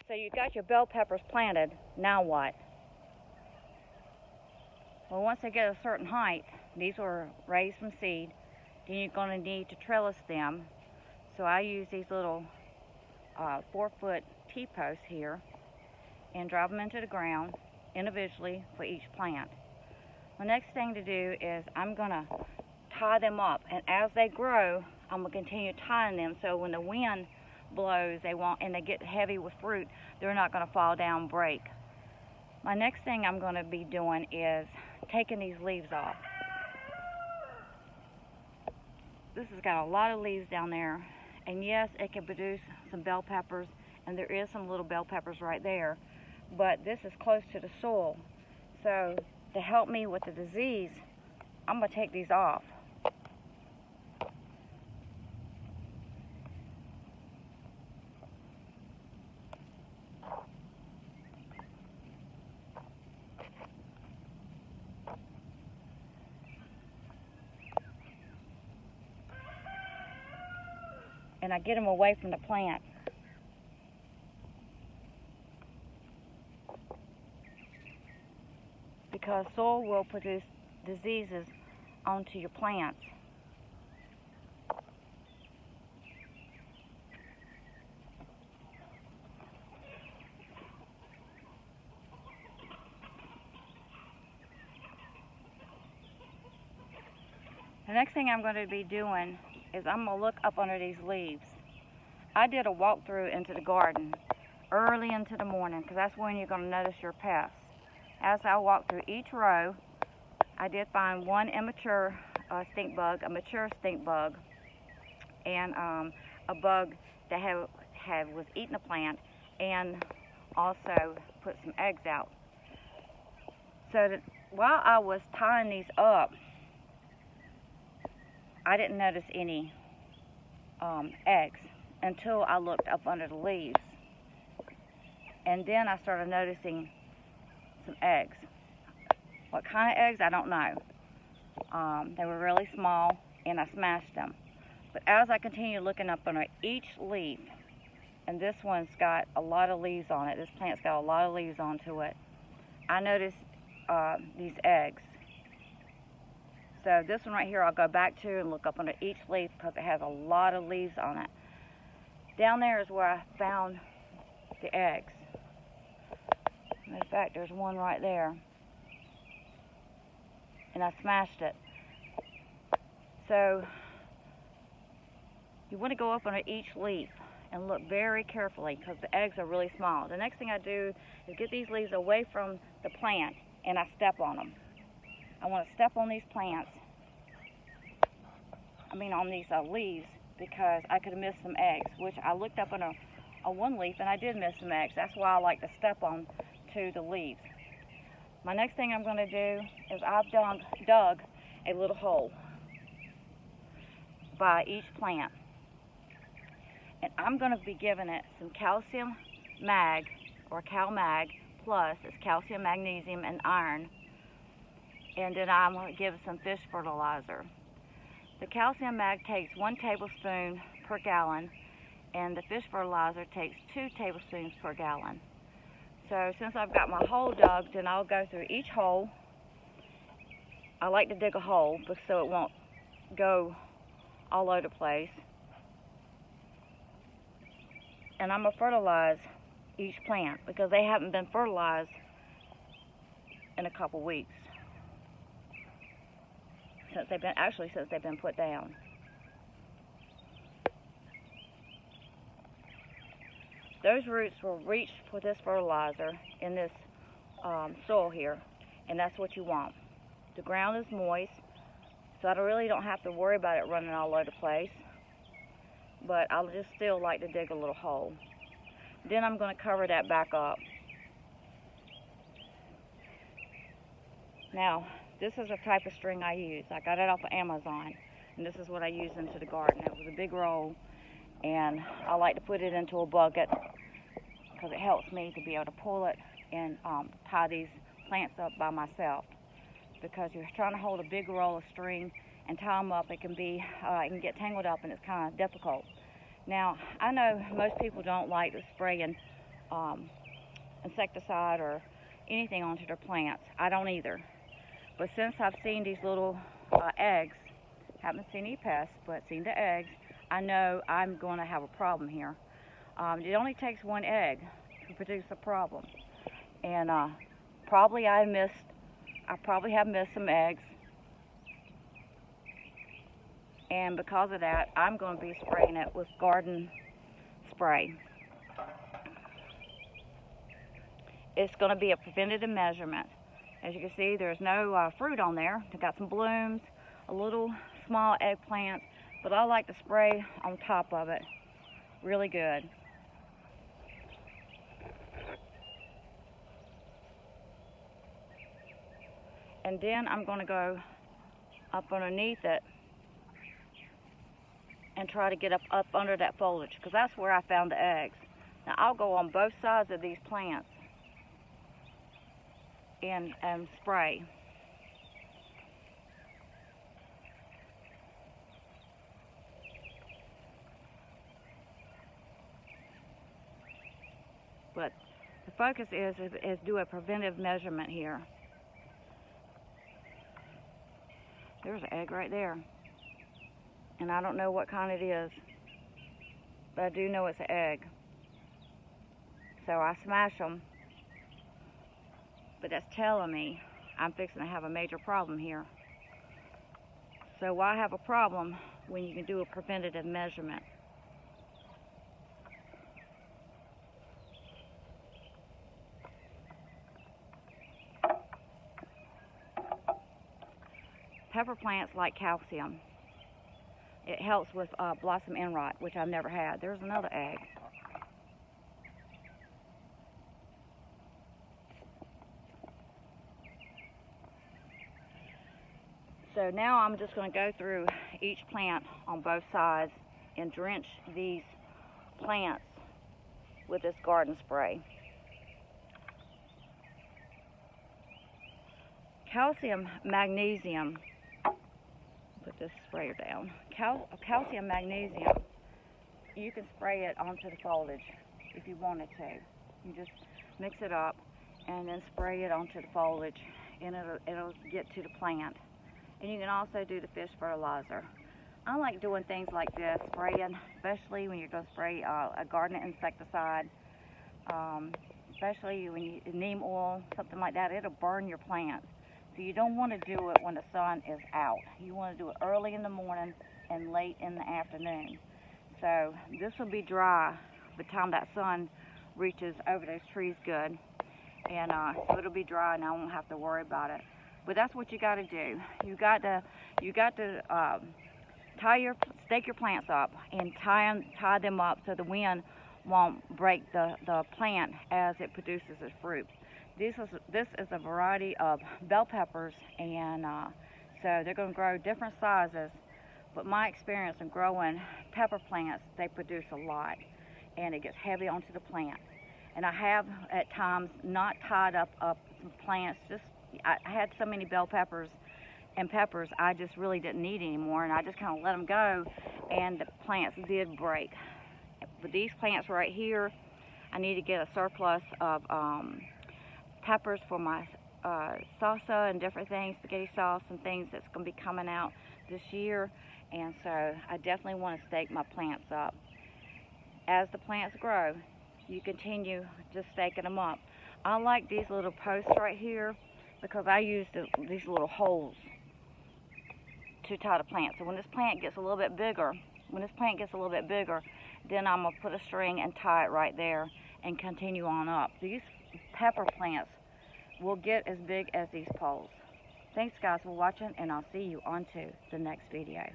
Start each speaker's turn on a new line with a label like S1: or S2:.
S1: So you got your bell peppers planted, now what? Well, once they get a certain height, these were raised from seed, then you're going to need to trellis them. So I use these little 4-foot T-posts here and drive them into the ground individually for each plant. The next thing to do is I'm going to tie them up, and as they grow, I'm going to continue tying them so when the wind blows and they get heavy with fruit, they're not going to fall down and break. My next thing I'm going to be doing is taking these leaves off. This has got a lot of leaves down there, and yes, it can produce some bell peppers, and there is some little bell peppers right there, but this is close to the soil. So to help me with the disease, I'm going to take these off. And I get them away from the plant. Because soil will produce diseases onto your plants. The next thing I'm going to be doing is I'm going to look up under these leaves. I did a walkthrough into the garden early into the morning because that's when you're going to notice your pests. As I walked through each row, I did find one immature stink bug, a mature stink bug, and a bug that was eating the plant and also put some eggs out. So that while I was tying these up, I didn't notice any eggs until I looked up under the leaves. And then I started noticing some eggs. What kind of eggs, I don't know. They were really small, and I smashed them. But as I continued looking up under each leaf, and this one's got a lot of leaves on it, this plant's got a lot of leaves onto it, I noticed these eggs. So this one right here I'll go back to and look up under each leaf because it has a lot of leaves on it. Down there is where I found the eggs. In fact, there's one right there. And I smashed it. So you want to go up under each leaf and look very carefully because the eggs are really small. The next thing I do is get these leaves away from the plant and I step on them. I want to step on these plants, on these leaves, because I could have missed some eggs, which I looked up on a one leaf and I did miss some eggs. That's why I like to step on to the leaves. My next thing I'm going to do is I've dug a little hole by each plant, and I'm going to be giving it some calcium mag or Cal Mag plus. It's calcium, magnesium, and iron. And then I'm going to give it some fish fertilizer. The calcium mag takes 1 tablespoon per gallon, and the fish fertilizer takes 2 tablespoons per gallon. So since I've got my hole dug, then I'll go through each hole. I like to dig a hole so it won't go all over the place. And I'm going to fertilize each plant because they haven't been fertilized in a couple weeks. Since they've been put down. Those roots will reach for this fertilizer in this soil here, and that's what you want. The ground is moist, so I really don't have to worry about it running all over the place, but I'll just still like to dig a little hole. Then I'm going to cover that back up. Now, this is a type of string I use. I got it off of Amazon, and this is what I use into the garden. It was a big roll, and I like to put it into a bucket because it helps me to be able to pull it and tie these plants up by myself. Because you're trying to hold a big roll of string and tie them up, it can get tangled up, and it's kind of difficult. Now, I know most people don't like to spraying insecticide or anything onto their plants. I don't either. But since I've seen these little eggs, haven't seen any pests, but seen the eggs, I know I'm going to have a problem here. It only takes one egg to produce a problem. And probably I probably have missed some eggs. And because of that, I'm going to be spraying it with garden spray. It's going to be a preventative measurement. As you can see, there's no fruit on there. They've got some blooms, a little small eggplant, but I like to spray on top of it really good. And then I'm going to go up underneath it and try to get up under that foliage, because that's where I found the eggs. Now I'll go on both sides of these plants and spray. But the focus is do a preventive measurement here. There's an egg right there. And I don't know what kind it is, but I do know it's an egg. So I smash them, but that's telling me I'm fixing to have a major problem here. So why have a problem when you can do a preventative measurement? Pepper plants like calcium. It helps with blossom end rot, which I've never had. There's another egg. So now I'm just going to go through each plant on both sides and drench these plants with this garden spray. Calcium, magnesium. Put this sprayer down. Calcium, magnesium, you can spray it onto the foliage if you wanted to. You just mix it up and then spray it onto the foliage, and it'll get to the plant. And you can also do the fish fertilizer. I like doing things like this, spraying, especially when you're going to spray a garden insecticide, especially when you neem oil, something like that. It'll burn your plants. So you don't want to do it when the sun is out. You want to do it early in the morning and late in the afternoon. So this will be dry by the time that sun reaches over those trees good. And so it'll be dry and I won't have to worry about it. But that's what you got to do. You got to stake your plants up and tie them up so the wind won't break the plant as it produces its fruit. This is a variety of bell peppers, and so they're going to grow different sizes. But my experience in growing pepper plants, they produce a lot, and it gets heavy onto the plant. And I have at times not tied up some plants. I had so many bell peppers and peppers, I just really didn't need anymore, and I just kind of let them go, and the plants did break. But these plants right here, I need to get a surplus of peppers for my salsa and different things, spaghetti sauce and things that's going to be coming out this year. And so I definitely want to stake my plants up. As the plants grow, you continue just staking them up. I like these little posts right here because I use these little holes to tie the plant. So when this plant gets a little bit bigger, then I'm going to put a string and tie it right there and continue on up. These pepper plants will get as big as these poles. Thanks guys for watching, and I'll see you on to the next video.